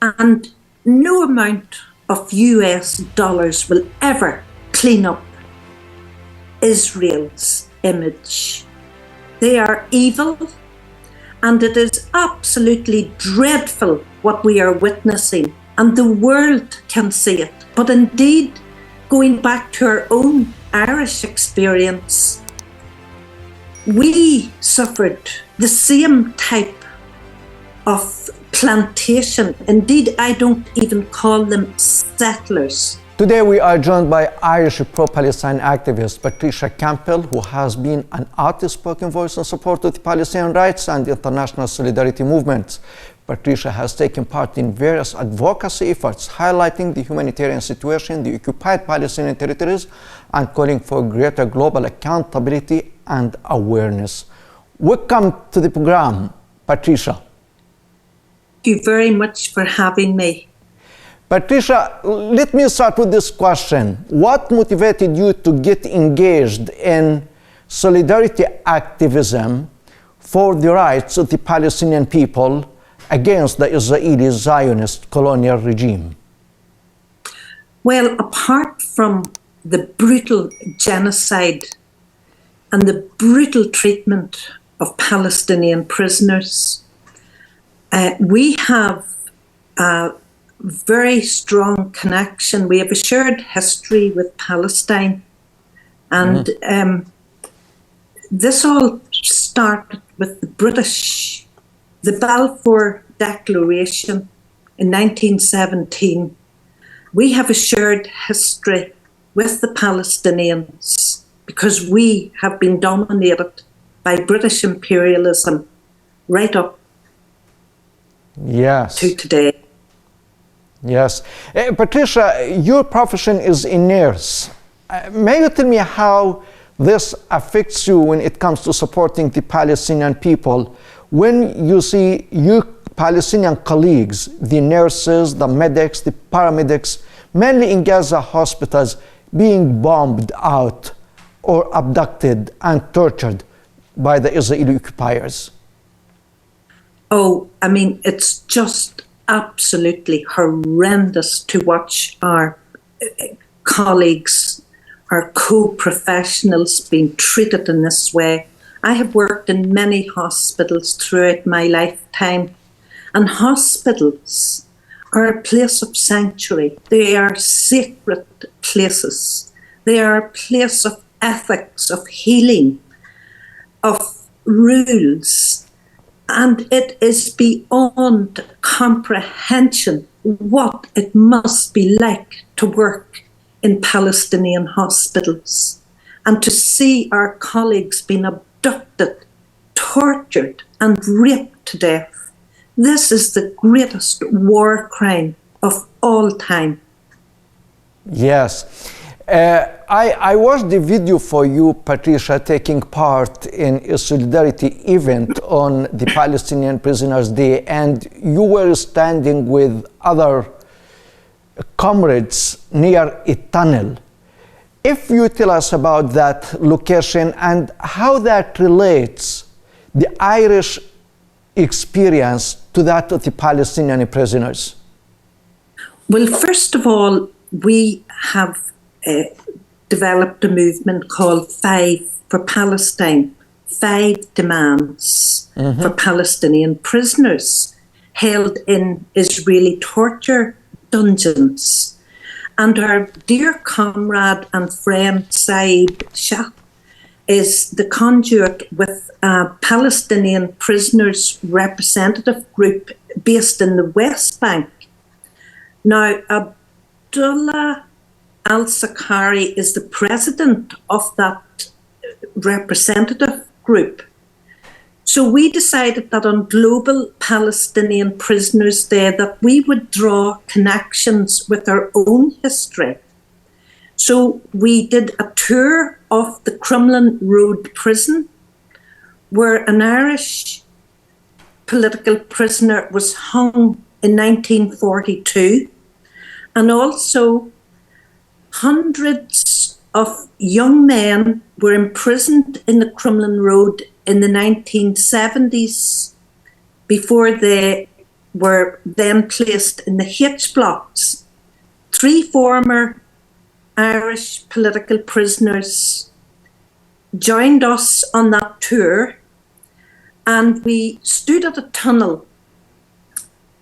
And no amount of US dollars will ever clean up Israel's image. They are evil, and it is absolutely dreadful what we are witnessing, and the world can see it. But indeed, going back to our own Irish experience, we suffered the same type of plantation. Indeed, I don't even call them settlers. Today we are joined by Irish pro-Palestine activist Patricia Campbell, who has been an outspoken voice in support of the Palestinian rights and international solidarity movements. Patricia has taken part in various advocacy efforts highlighting the humanitarian situation in the occupied Palestinian territories and calling for greater global accountability and awareness. Welcome to the program, Patricia. Thank you very much for having me. Patricia, let me start with this question. What motivated you to get engaged in solidarity activism for the rights of the Palestinian people against the Israeli Zionist colonial regime? Well, apart from the brutal genocide and the brutal treatment of Palestinian prisoners, we have a very strong connection. We have a shared history with Palestine. And this all started with the British, the Balfour Declaration in 1917. We have a shared history with the Palestinians because we have been dominated by British imperialism right up to today. Yes. Patricia, your profession is a nurse. May you tell me how this affects you when it comes to supporting the Palestinian people when you see your Palestinian colleagues, the nurses, the medics, the paramedics, mainly in Gaza hospitals, being bombed out or abducted and tortured by the Israeli occupiers? Oh, I mean, it's just absolutely horrendous to watch our colleagues, our co-professionals being treated in this way. I have worked in many hospitals throughout my lifetime, and hospitals are a place of sanctuary. They are sacred places. They are a place of ethics, of healing, of rules. And it is beyond comprehension what it must be like to work in Palestinian hospitals and to see our colleagues being abducted, tortured, and raped to death. This is the greatest war crime of all time. Yes. I watched the video for you, Patricia, taking part in a solidarity event on the Palestinian Prisoners' Day, and you were standing with other comrades near a tunnel. If you tell us about that location and how that relates the Irish experience to that of the Palestinian prisoners. Well, first of all, we have developed a movement called 5 for Palestine, 5 demands for Palestinian prisoners held in Israeli torture dungeons. And our dear comrade and friend Saeed Shah is the conduit with a Palestinian prisoners representative group based in the West Bank. Now, Abdullah al-Sakari is the president of that representative group. So we decided that on Global Palestinian Prisoners Day that we would draw connections with our own history. So we did a tour of the Crumlin Road prison where an Irish political prisoner was hung in 1942, and also hundreds of young men were imprisoned in the Crumlin Road in the 1970s before they were then placed in the H blocks. 3 former Irish political prisoners joined us on that tour, and we stood at a tunnel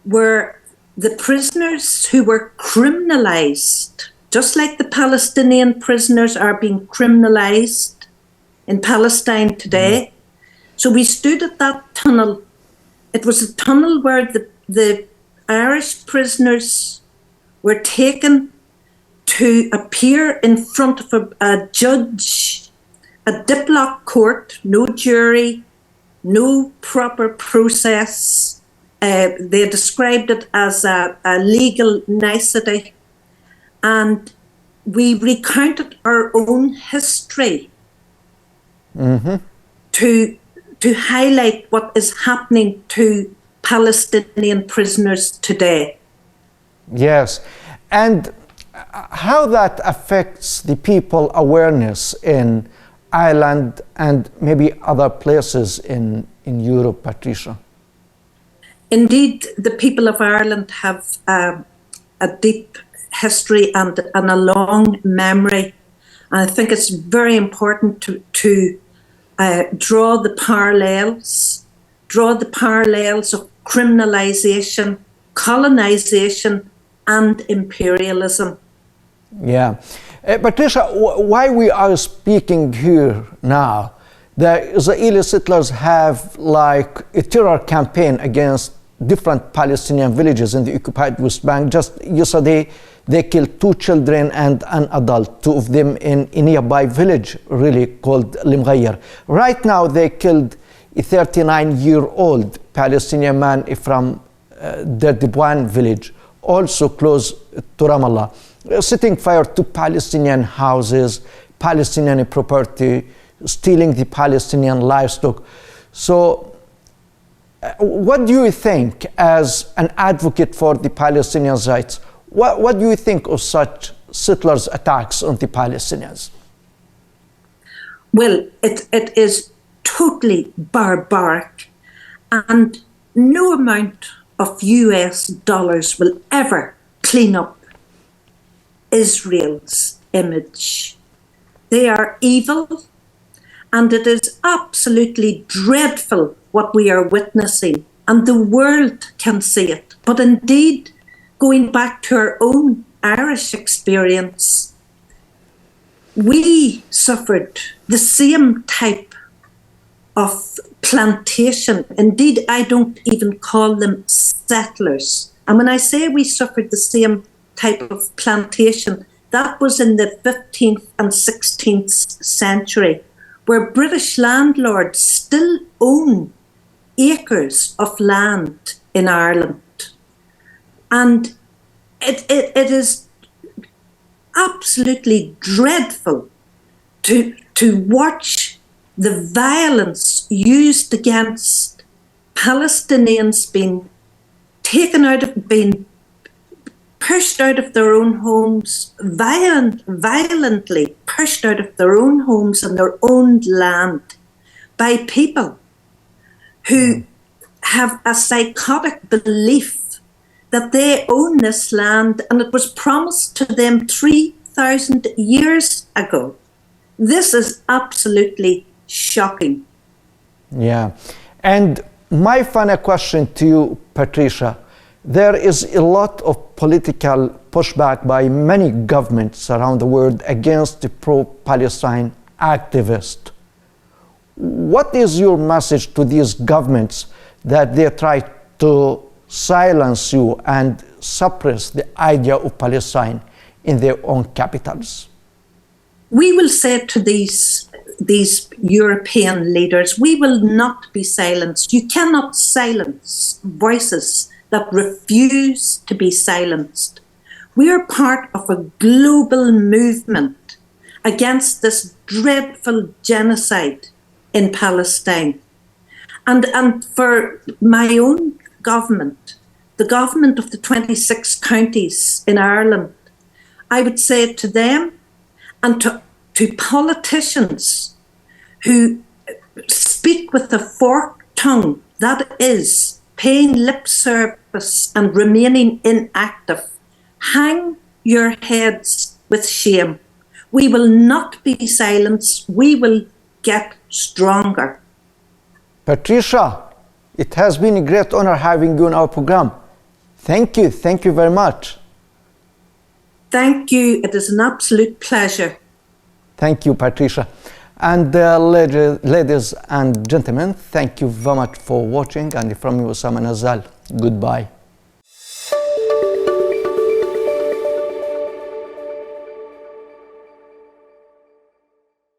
where the prisoners who were criminalised, just like the Palestinian prisoners are being criminalised in Palestine today. So we stood at that tunnel. It was a tunnel where the Irish prisoners were taken to appear in front of a judge, a diplock court, no jury, no proper process. They described it as a legal nicety. And we recounted our own history to highlight what is happening to Palestinian prisoners today. Yes, and how that affects the people awareness in Ireland and maybe other places in Europe, Patricia? Indeed, the people of Ireland have a deep history and a long memory. And I think it's very important to draw the parallels of criminalisation, colonisation, and imperialism. Yeah. Patricia, why we are speaking here now, the Israeli settlers have like a terror campaign against different Palestinian villages in the occupied West Bank. Just yesterday, they killed 2 children and an adult, 2 of them in a nearby village really called Limghayr. Right now, they killed a 39-year-old Palestinian man from the Dibwan village, also close to Ramallah, setting fire to Palestinian houses, Palestinian property, stealing the Palestinian livestock. So what do you think, as an advocate for the Palestinian rights, what do you think of such settlers' attacks on the Palestinians? Well, it is totally barbaric, and no amount of US dollars will ever clean up Israel's image. They are evil, and it is absolutely dreadful what we are witnessing, and the world can see it. But indeed, going back to our own Irish experience, we suffered the same type of plantation. Indeed, I don't even call them settlers. And when I say we suffered the same type of plantation, that was in the 15th and 16th century, where British landlords still own acres of land in Ireland. And it is absolutely dreadful to watch the violence used against Palestinians being pushed out of their own homes, violently pushed out of their own homes and their own land by people who have a psychotic belief that they own this land and it was promised to them 3,000 years ago. This is absolutely shocking. Yeah. And my final question to you, Patricia, there is a lot of political pushback by many governments around the world against the pro-Palestine activists. What is your message to these governments that they try to silence you and suppress the idea of Palestine in their own capitals? We will say to these European leaders, we will not be silenced. You cannot silence voices that refuse to be silenced. We are part of a global movement against this dreadful genocide in Palestine. And for my own government, the government of the 26 counties in Ireland, I would say to them and to politicians who speak with a forked tongue, that is paying lip service and remaining inactive. Hang your heads with shame. We will not be silenced. We will get stronger. Patricia, it has been a great honor having you on our program. Thank you. Thank you very much. Thank you. It is an absolute pleasure. Thank you, Patricia. And ladies and gentlemen, thank you very much for watching. And from you, Osama Nazal, goodbye.